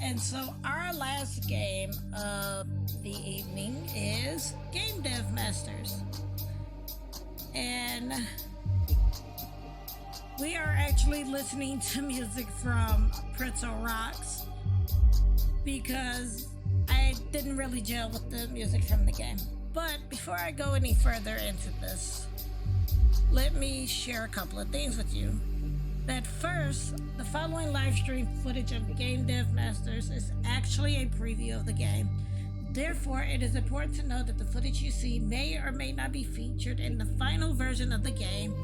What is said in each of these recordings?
And so our last game of the evening is Game Dev Masters. And we are actually listening to music from Pretzel Rocks because I didn't really gel with the music from the game. But before I go any further into this, let me share a couple of things with you. That first, the following live stream footage of Game Dev Masters is actually a preview of the game. Therefore, it is important to know that the footage you see may or may not be featured in the final version of the game,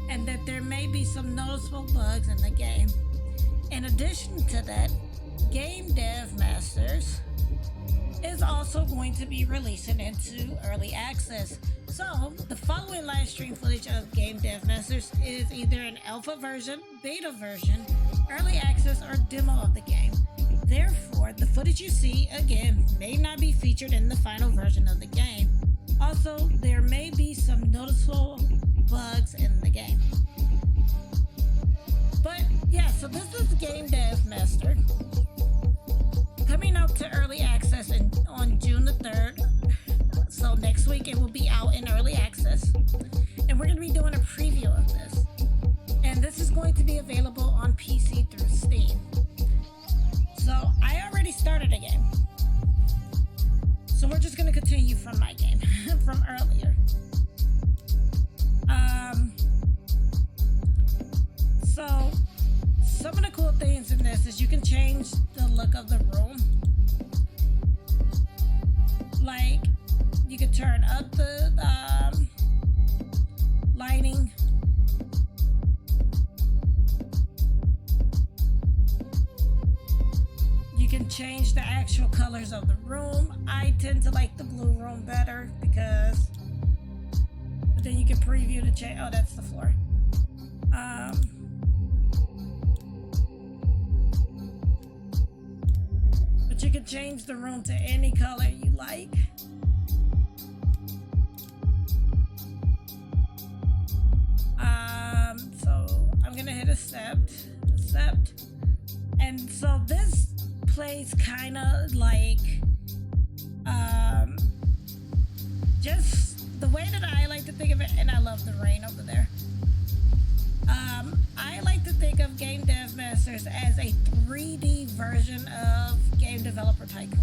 and that there may be some noticeable bugs in the game. In addition to that, Game Dev Masters is also going to be releasing into early access. So, the following live stream footage of Game Dev Masters is either an alpha version, beta version, early access, or demo of the game. Therefore, the footage you see, again, may not be featured in the final version of the game. Also, there may be some noticeable bugs in the game. But, yeah, so this is Game Dev Master, coming out to early access on June the 3rd. So next week it will be out in early access. And we're going to be doing a preview of this. And this is going to be available on PC through Steam. So I already started a game. So we're just going to continue from my game, from earlier. So some of the cool things in this is you can change the look of the room. Like, you can turn up the lighting. You can change the actual colors of the room. I tend to like the blue room better because, but then you can preview the change. Oh, that's the floor. But you can change the room to any color you like. So I'm gonna hit accept, and so this plays kind of like just the way that I like to think of it, and I love the rain over there. I like to think of Game Dev Masters as a 3D version of Game Developer Tycoon.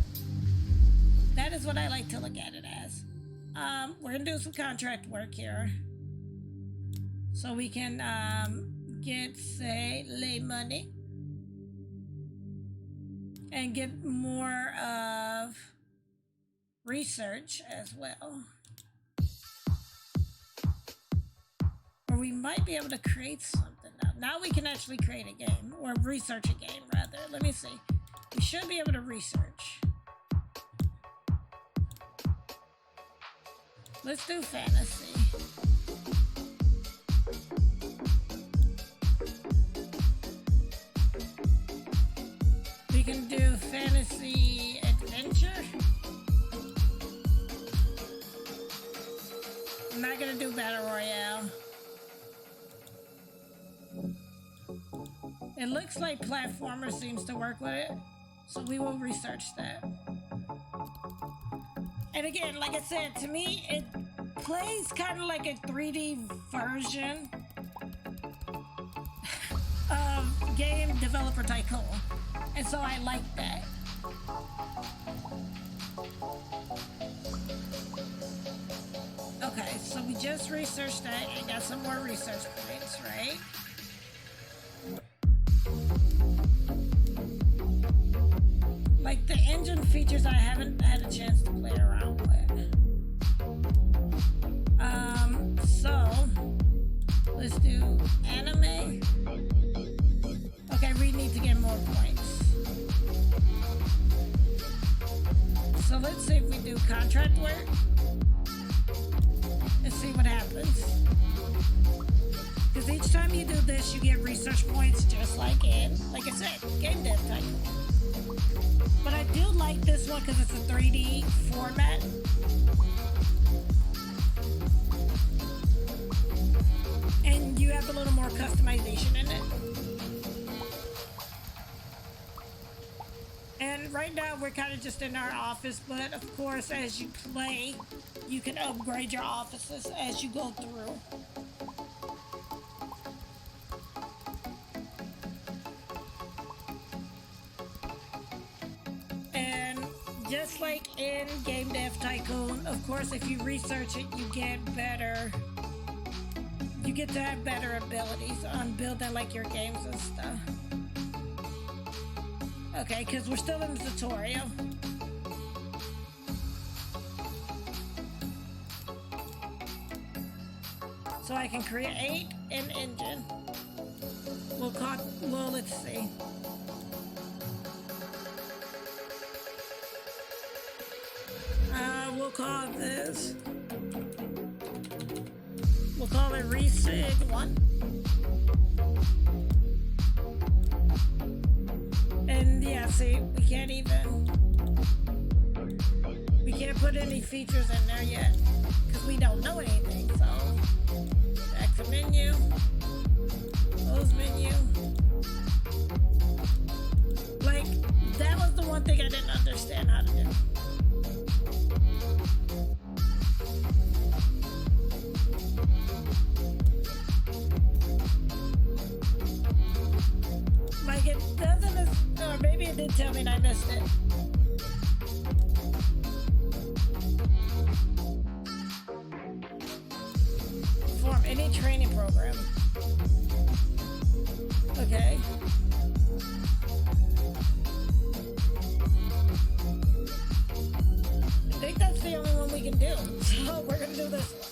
That is what I like to look at it as. We're gonna do some contract work here, so we can get, say, lay money and get more of research as well. Or we might be able to create something now. Now we can actually create a game, or research a game rather. Let me see. We should be able to research. Let's do fantasy. We can do fantasy adventure. I'm not gonna do battle royale. It looks like platformer seems to work with it, so we will research that. And again, like I said, to me, it plays kind of like a 3D version of Game Developer Tycoon. And so I like that. Okay, so we just researched that and got some more research points, right? Like the engine features I haven't had a chance to play around with. So let's do anime. Okay, we need to get more points. So let's see if we do contract work and see what happens. Because each time you do this, you get research points just like in, like I said, Game Dev Tycoon. But I do like this one because it's a 3D format. And you have a little more customization in it. And right now we're kind of just in our office, but of course, as you play, you can upgrade your offices as you go through. And just like in Game Dev Tycoon, of course, if you research it, you get better. You get to have better abilities on building like your games and stuff. Okay, because we're still in the tutorial. So I can create an engine. Well, let's see. We'll call this. We'll call it Resig 1. And yeah, see, we can't put any features in there yet because we don't know anything. So back to menu, close menu. Like, that was the one thing I didn't understand how to do. Like, it doesn't, or maybe it did tell me and I missed it. Form any training program. Okay. I think that's the only one we can do. So we're gonna do this one.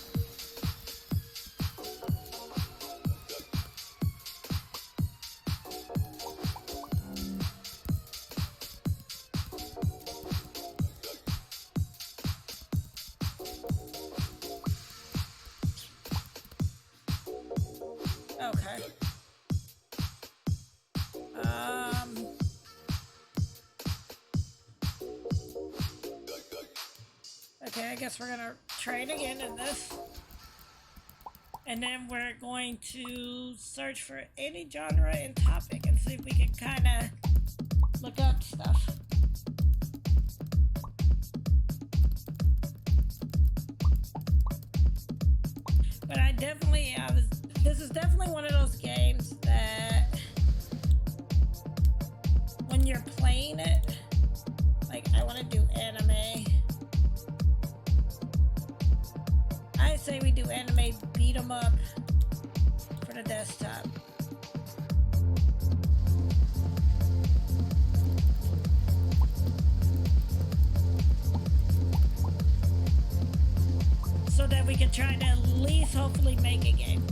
Okay. Okay, I guess we're gonna trade again in this. And then we're going to search for any genre and topic and see if we can kind of look up stuff. But this is definitely one of those games that when you're playing it, like, I want to do anime. I say we do anime beat 'em up for the desktop. So that we can try to at least hopefully make a game.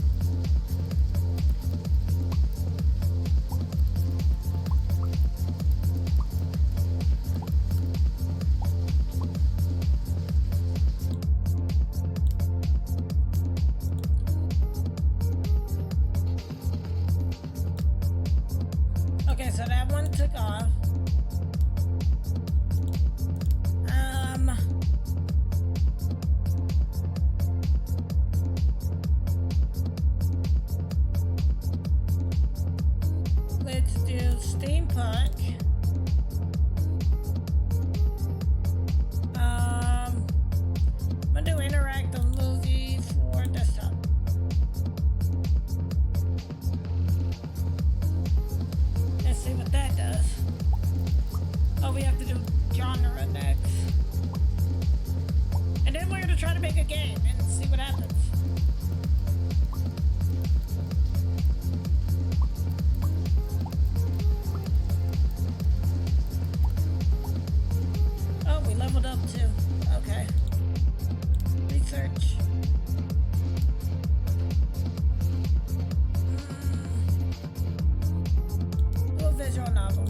Okay, so that one took off. Let's do steampunk. I'm gonna do interactive movie for desktop. Let's see what that does. Oh, we have to do genre next. And then we're gonna try to make a game and see what happens. Oh, we leveled up too. Okay. Research. Do a visual novel.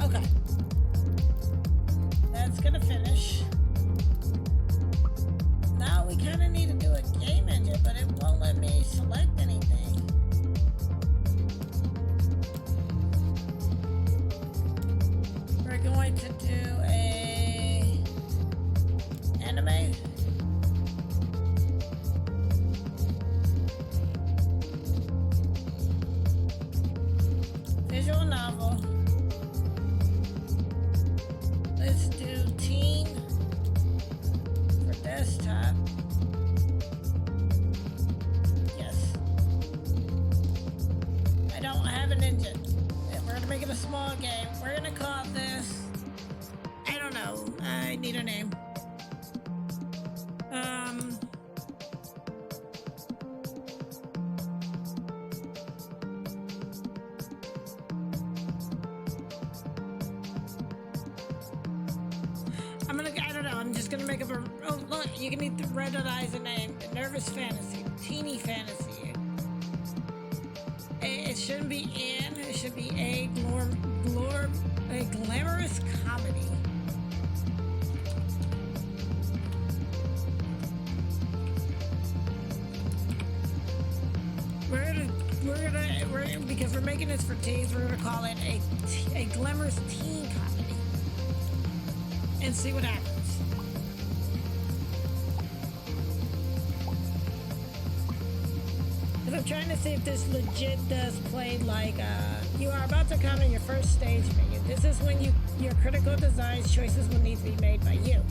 Okay. That's gonna finish. Now we kind of need to do a game engine, but it won't let me select anything. We're going to do a have an engine. And we're gonna make it a small game. We're gonna call this, I don't know. I need a name. I don't know. I'm just gonna make up a. Oh, look, you can need to recognize a name. A nervous fantasy, teeny fantasy. It shouldn't be in. It should be a glamorous comedy. Because we're making this for teens, we're gonna call it a glamorous teen comedy, and see what happens. Because I'm trying to see if this legit does play like you are about to come in your first stage menu. This is when your critical design choices will need to be made by you.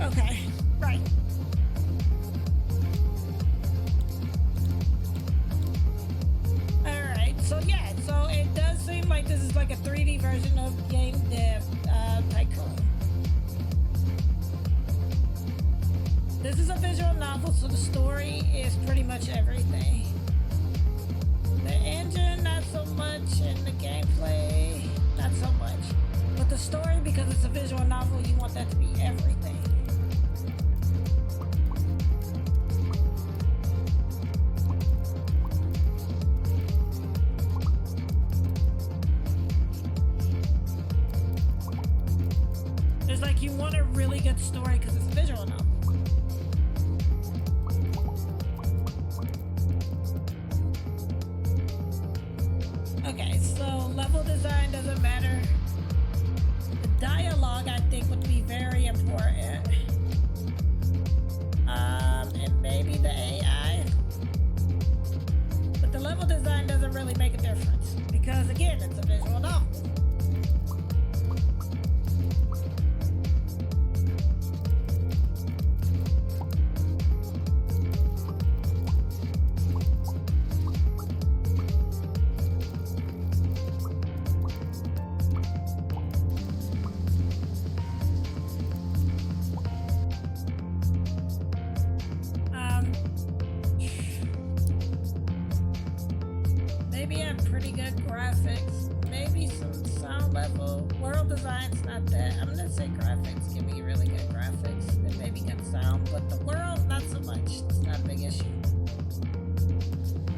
Okay, right. So yeah, so it does seem like this is like a 3D version of Game Dev Tycoon. This is a visual novel, so the story is pretty much everything. The engine, not so much, and the gameplay, not so much. But the story, because it's a visual novel, you want that to be everything. You want a really good story because it's a visual novel. Okay, so level design doesn't matter. The dialogue, I think, would be very important. And maybe the AI. But the level design doesn't really make a difference because, again, it's a visual novel. Maybe have pretty good graphics. Maybe some sound level. World design's not that. I'm gonna say graphics. Give me really good graphics. And maybe good sound. But the world, not so much. It's not a big issue.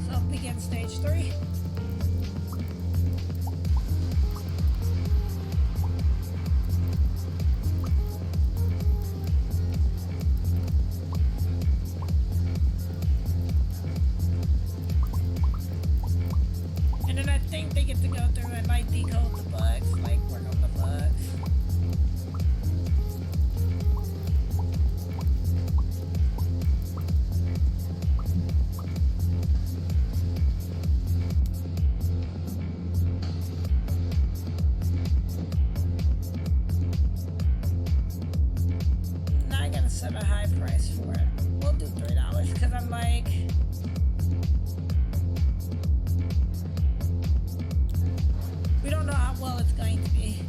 So begin stage 3. I think they get to go through and like decode the bugs, like work on the bugs. Now I gotta set a high price for it. We'll do $3 because I'm like. We don't know how well it's going to be.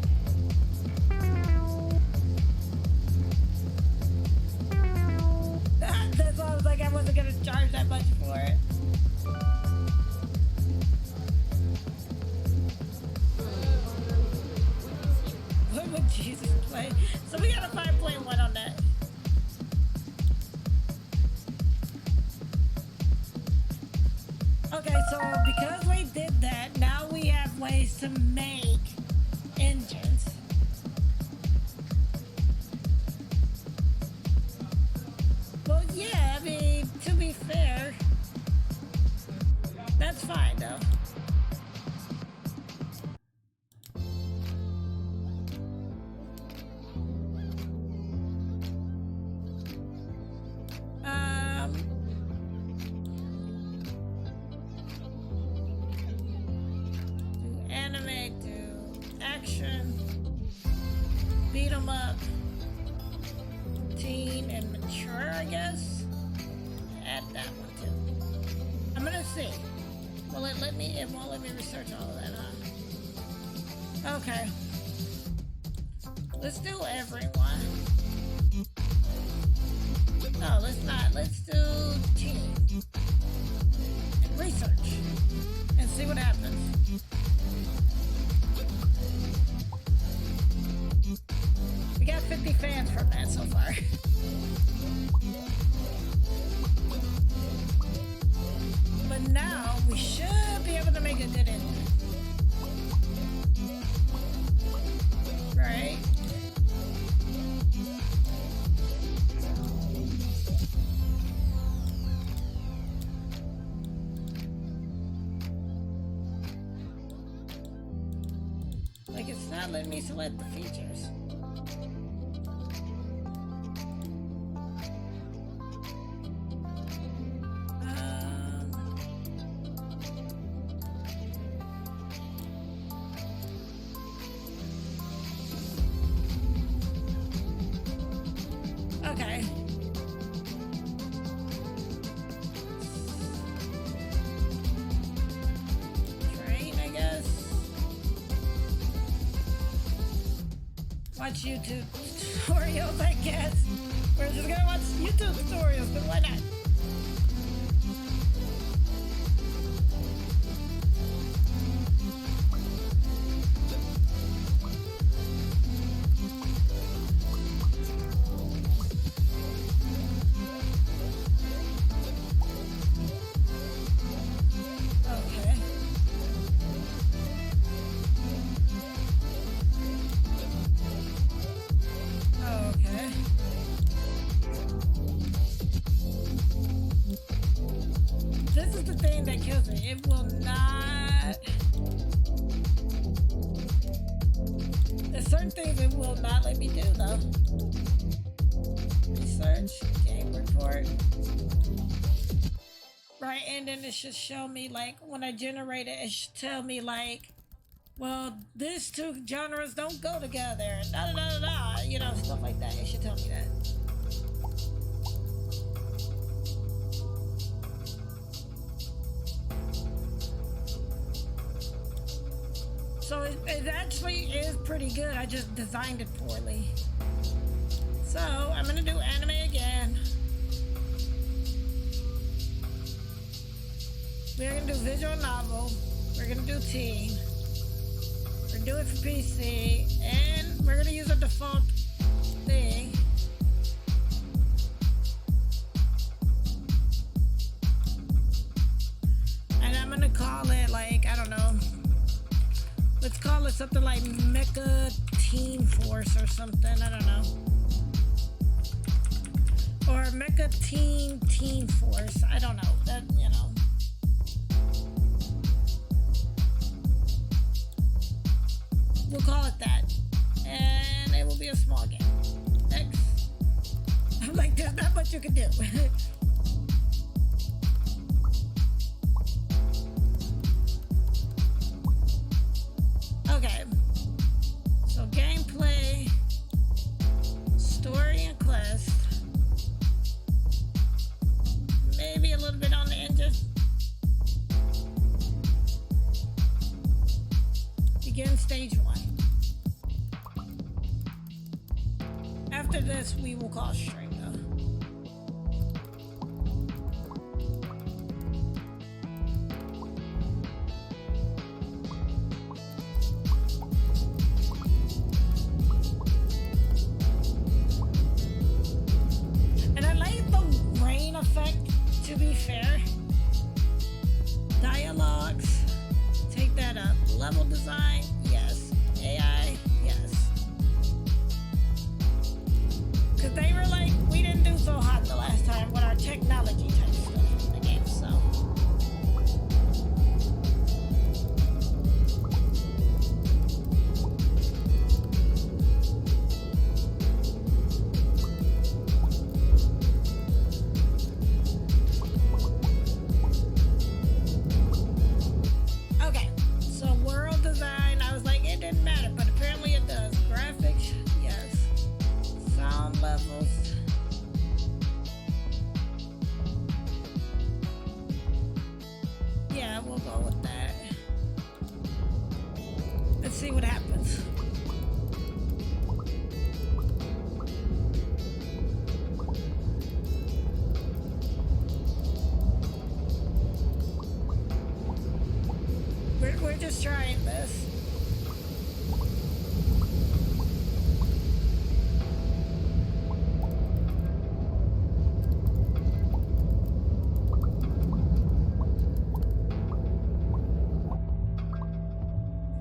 That's why I was like, I wasn't gonna charge that much for it. What would Jesus play? So we got a 5.1 on that. Okay, so because we did that, now we have ways to make engines. Well, yeah, I mean, to be fair, that's fine though. Beat 'em up, teen and mature, I guess. Add that one too. I'm gonna see. Will it let me? It won't let me research all of that, huh? Okay. Let's do everyone. No, let's not. Let's do team. Research. And see what happens. We got 50 fans from that so far. But now we should be able to make a good ending. Right? Like, it's not letting me select the features. Okay. Train, I guess. Watch YouTube tutorials, I guess. We're just gonna watch YouTube tutorials, but why not? This is the thing that kills me. It will not. There's certain things it will not let me do, though. Research, game report. Right, and then it should show me, like, when I generate it, it should tell me, like, well, these two genres don't go together. Da da da da da. You know, stuff like that. It should tell me that. So it actually is pretty good. I just designed it poorly. So I'm gonna do anime again. We're gonna do visual novel. We're gonna do teen. We're gonna do it for PC, and we're gonna use a default thing. And I'm gonna call it, like, I don't know. Let's call it something like Mecha Teen Force or something. I don't know. Or Mecha Teen Force. I don't know. That, you know. We'll call it that. And it will be a small game. Next. I'm like, there's not much you can do. Okay, so gameplay, story and quest, maybe a little bit on the engine. Begin stage 1. After this, we will call string though. To be fair, dialogues, take that up. Level design, yes. AI, yes. Because they were like, we didn't do so hot the last time with our technology type stuff in the game, so. Design, see what happens. We're just trying this.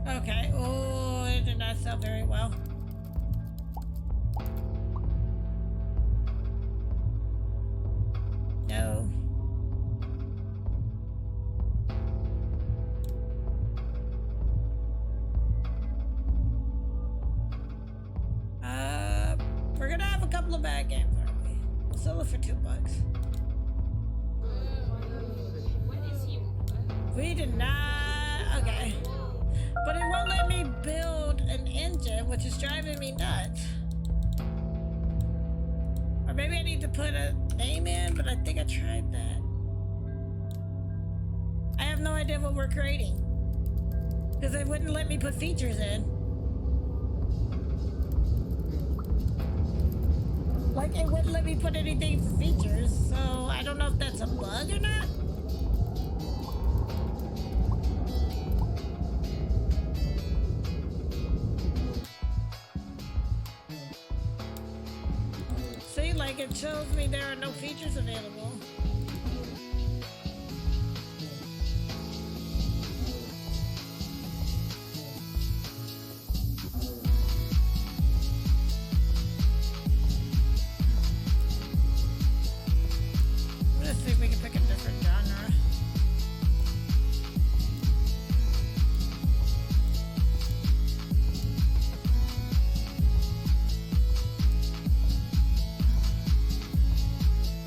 Okay. Oh, it did not sell very well. No. We're gonna have a couple of bad games, aren't we? We'll sell it for $2. We did not. Okay. But it won't let me build an engine, which is driving me nuts. Or maybe I need to put a name in, but I think I tried that. I have no idea what we're creating. Because it wouldn't let me put features in. Like, it wouldn't let me put anything for features, so I don't know if that's a bug or not. See, like, it shows me there are no features available. Let's see if we can pick a different genre.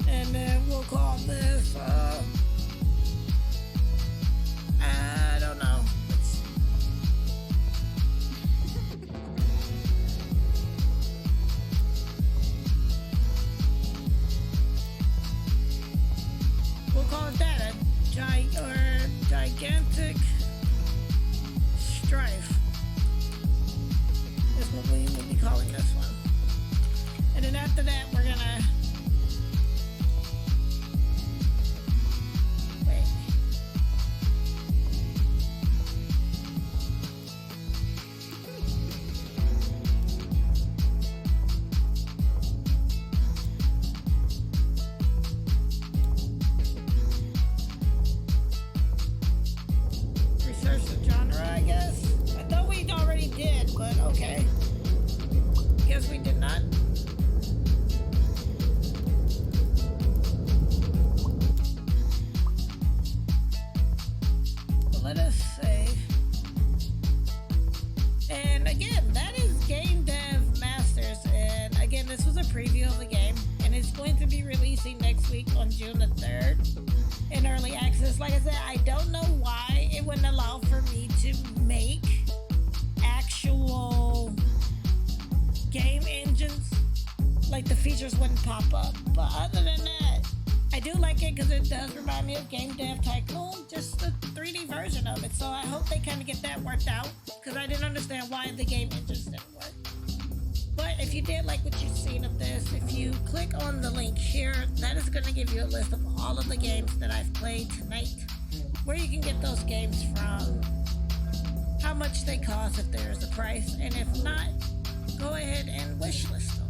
And then we'll call this, I don't know. We'll call it that, a gigantic strife is what we will be calling this one. And then after that, we're gonna wait. Research the genre, I guess. I thought we already did, but okay. Guess we did not. Let us save. And again, that is Game Dev Masters. And again, this was a preview of the game, and it's going to be releasing next week on June the 3rd in early access. Like I said, I don't know why it wouldn't allow for me to make actual game engines. Like the features wouldn't pop up. But other than that, I do like it because it does remind me of Game Dev Tycoon, just the 3D version of it. So I hope they kind of get that worked out, because I didn't understand why the game engines didn't work. But if you did like what you've seen of this, if you click on the link here, that is going to give you a list of all of the games that I've played tonight, where you can get those games from, how much they cost if there's a price, and if not, go ahead and wishlist them.